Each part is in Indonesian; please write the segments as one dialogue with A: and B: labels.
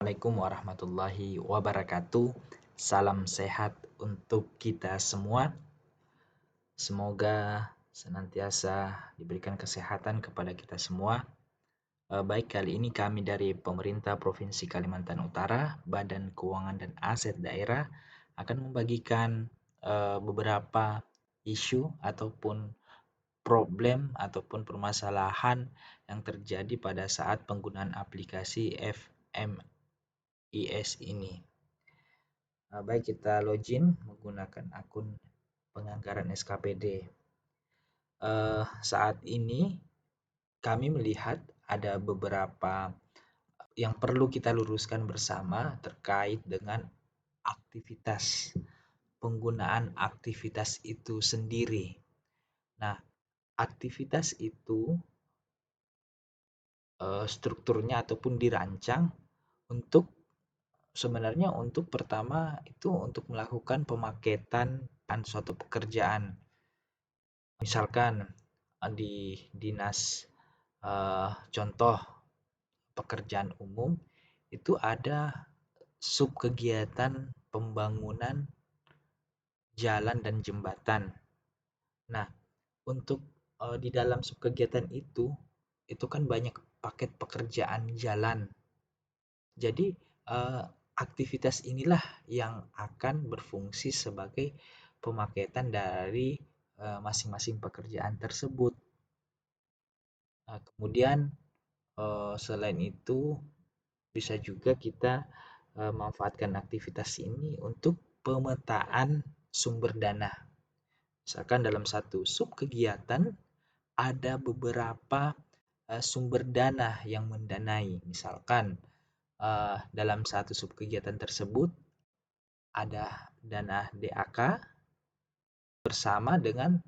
A: Assalamualaikum warahmatullahi wabarakatuh. Salam sehat untuk kita semua. Semoga senantiasa diberikan kesehatan kepada kita semua. Baik, kali ini kami dari pemerintah Provinsi Kalimantan Utara, Badan Keuangan dan Aset Daerah akan membagikan beberapa isu ataupun problem ataupun permasalahan yang terjadi pada saat penggunaan aplikasi FMIS ini. Baik, kita login menggunakan akun penganggaran SKPD. Saat ini kami melihat ada beberapa yang perlu kita luruskan bersama terkait dengan aktivitas, penggunaan aktivitas itu sendiri. Nah, aktivitas itu strukturnya ataupun dirancang untuk sebenarnya untuk pertama itu untuk melakukan pemaketan suatu pekerjaan. Misalkan di dinas contoh pekerjaan umum itu ada sub kegiatan pembangunan jalan dan jembatan. Nah, untuk di dalam sub kegiatan itu kan banyak paket pekerjaan jalan. Jadi aktivitas inilah yang akan berfungsi sebagai pemaketan dari masing-masing pekerjaan tersebut. Kemudian selain itu bisa juga kita manfaatkan aktivitas ini untuk pemetaan sumber dana. Misalkan dalam satu sub kegiatan ada beberapa sumber dana yang mendanai. Misalkan dalam satu sub kegiatan tersebut ada dana DAK bersama dengan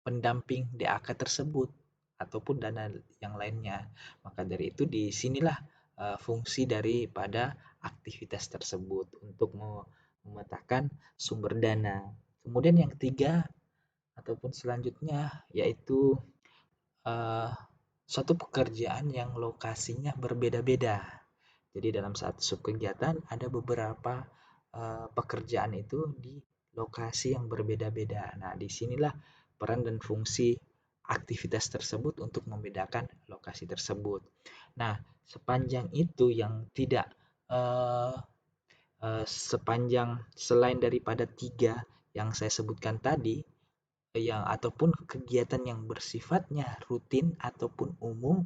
A: pendamping DAK tersebut ataupun dana yang lainnya. Maka dari itu disinilah fungsi daripada aktivitas tersebut untuk memetakan sumber dana. Kemudian yang ketiga ataupun selanjutnya yaitu suatu pekerjaan yang lokasinya berbeda-beda. Jadi dalam satu sub kegiatan ada beberapa pekerjaan itu di lokasi yang berbeda-beda. Nah, disinilah peran dan fungsi aktivitas tersebut untuk membedakan lokasi tersebut. Nah, sepanjang itu yang tidak sepanjang selain daripada 3 yang saya sebutkan tadi, yang ataupun kegiatan yang bersifatnya rutin ataupun umum,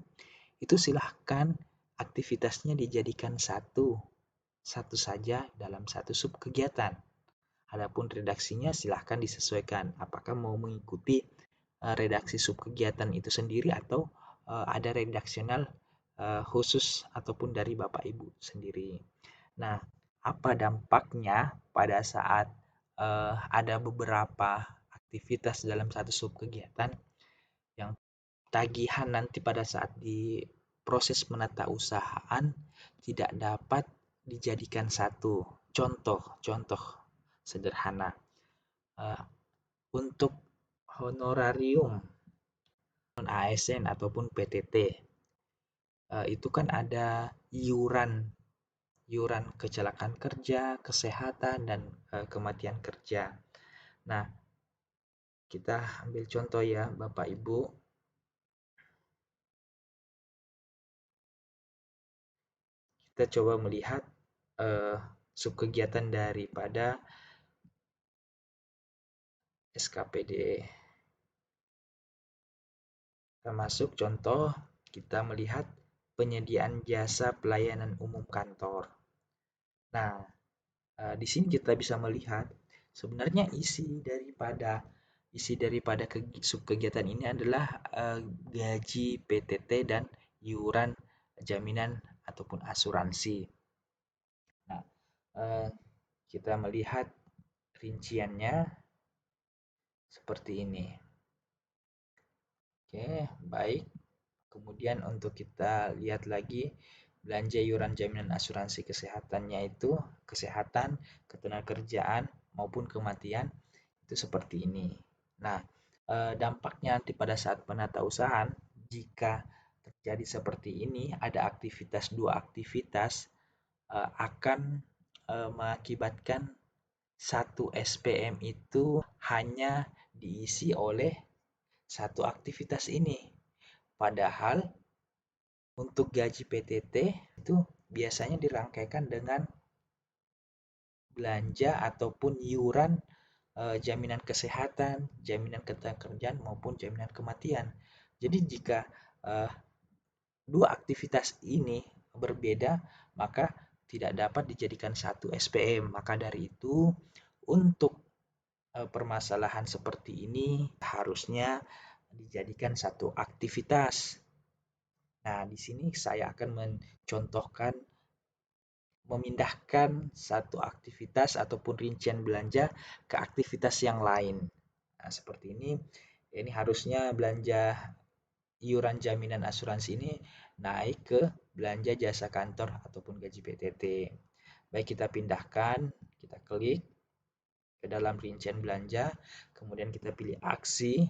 A: itu silahkan aktivitasnya dijadikan satu saja dalam satu sub kegiatan. Adapun redaksinya silahkan disesuaikan apakah mau mengikuti redaksi sub kegiatan itu sendiri atau ada redaksional khusus ataupun dari Bapak Ibu sendiri. Nah, apa dampaknya pada saat ada beberapa aktivitas dalam satu sub kegiatan yang tagihan nanti pada saat di proses penatausahaan tidak dapat dijadikan satu. Contoh sederhana, untuk honorarium non ASN ataupun PTT itu kan ada iuran kecelakaan kerja, kesehatan, dan kematian kerja. Nah, kita ambil contoh ya Bapak Ibu. Kita coba melihat subkegiatan daripada SKPD. Termasuk contoh kita melihat penyediaan jasa pelayanan umum kantor. Nah, di sini kita bisa melihat sebenarnya isi daripada subkegiatan ini adalah gaji PTT dan iuran jaminan ataupun asuransi. Nah, kita melihat rinciannya seperti ini. Oke, baik. Kemudian untuk kita lihat lagi belanja iuran jaminan asuransi kesehatannya itu kesehatan, ketenagakerjaan maupun kematian itu seperti ini. Nah, dampaknya nanti pada saat penatausahaan jika terjadi seperti ini, ada dua aktivitas akan mengakibatkan satu SPM itu hanya diisi oleh satu aktivitas ini. Padahal untuk gaji PTT itu biasanya dirangkaikan dengan belanja ataupun iuran jaminan kesehatan, jaminan ketenagakerjaan maupun jaminan kematian. Jadi jika eh, dua aktivitas ini berbeda, maka tidak dapat dijadikan satu SPM. Maka dari itu, untuk permasalahan seperti ini harusnya dijadikan satu aktivitas. Nah, di sini saya akan mencontohkan memindahkan satu aktivitas ataupun rincian belanja ke aktivitas yang lain. Nah, seperti ini harusnya belanja iuran jaminan asuransi ini naik ke belanja jasa kantor ataupun gaji PTT. Baik, kita pindahkan, kita klik ke dalam rincian belanja, kemudian kita pilih aksi,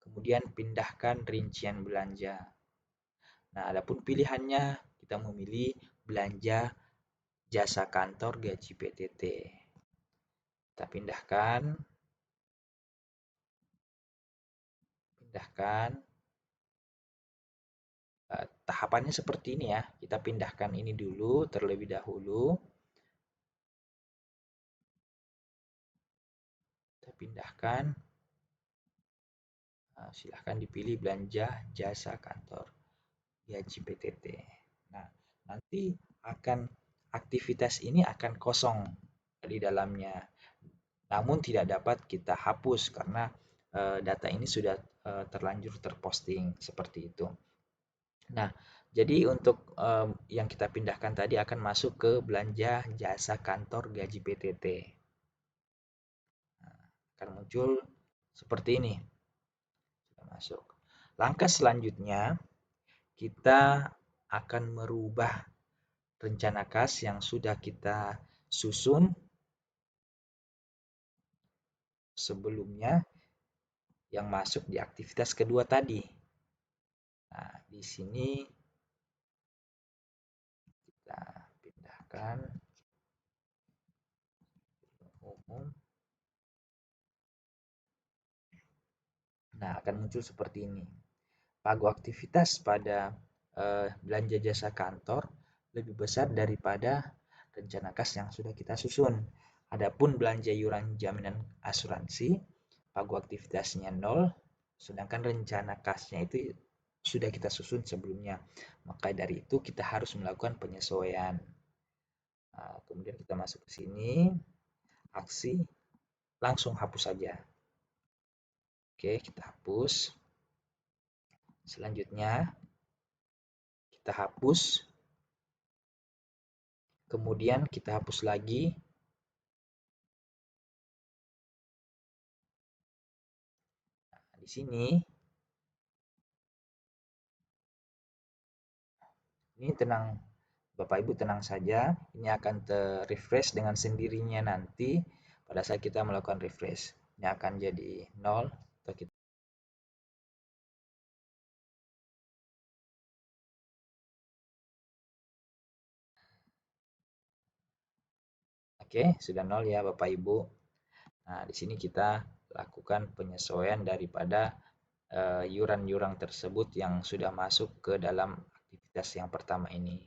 A: kemudian pindahkan rincian belanja. Nah, adapun pilihannya kita memilih belanja jasa kantor gaji PTT. Kita pindahkan, tahapannya seperti ini ya. Kita pindahkan ini dulu terlebih dahulu. Kita pindahkan. Silahkan dipilih belanja jasa kantor gaji PTT. Nah, nanti aktivitas ini akan kosong di dalamnya. Namun tidak dapat kita hapus karena data ini sudah terlanjur terposting seperti itu. Nah, jadi untuk yang kita pindahkan tadi akan masuk ke belanja jasa kantor gaji PTT. Nah, akan muncul seperti ini. Sudah masuk. Langkah selanjutnya, kita akan merubah rencana kas yang sudah kita susun sebelumnya yang masuk di aktivitas kedua tadi. Nah, di sini kita pindahkan umum. Nah, akan muncul seperti ini. Pagu aktivitas pada belanja jasa kantor lebih besar daripada rencana kas yang sudah kita susun. Adapun belanja iuran jaminan asuransi, pagu aktivitasnya 0, sedangkan rencana kasnya itu sudah kita susun sebelumnya. Maka dari itu kita harus melakukan penyesuaian. Nah, kemudian kita masuk ke sini, aksi, langsung hapus saja. Oke, kita hapus. Selanjutnya, kita hapus. Kemudian kita hapus lagi. Nah, di sini, ini tenang, Bapak Ibu tenang saja. Ini akan ter-refresh dengan sendirinya nanti pada saat kita melakukan refresh. Ini akan jadi 0 atau kita Oke, sudah 0 ya Bapak Ibu. Nah, di sini kita lakukan penyesuaian daripada iuran-iuran tersebut yang sudah masuk ke dalam aktivitas yang pertama ini.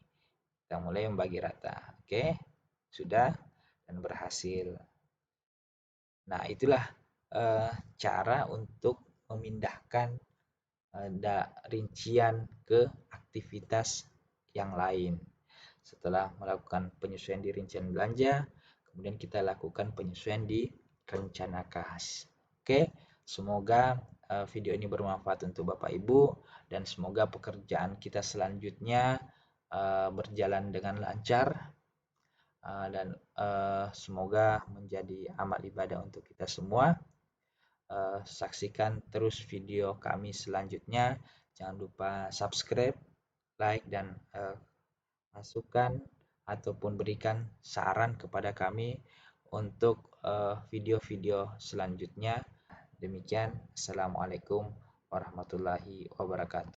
A: Kita mulai membagi rata. Oke, sudah dan berhasil. Nah, itulah cara untuk memindahkan rincian ke aktivitas yang lain. Setelah melakukan penyesuaian di rincian belanja, kemudian kita lakukan penyesuaian di rencana kas. Oke, semoga video ini bermanfaat untuk Bapak Ibu dan semoga pekerjaan kita selanjutnya berjalan dengan lancar dan semoga menjadi amal ibadah untuk kita semua. Saksikan terus video kami selanjutnya. Jangan lupa subscribe, like, dan masukan ataupun berikan saran kepada kami untuk video-video selanjutnya. Demikian, Assalamualaikum warahmatullahi wabarakatuh.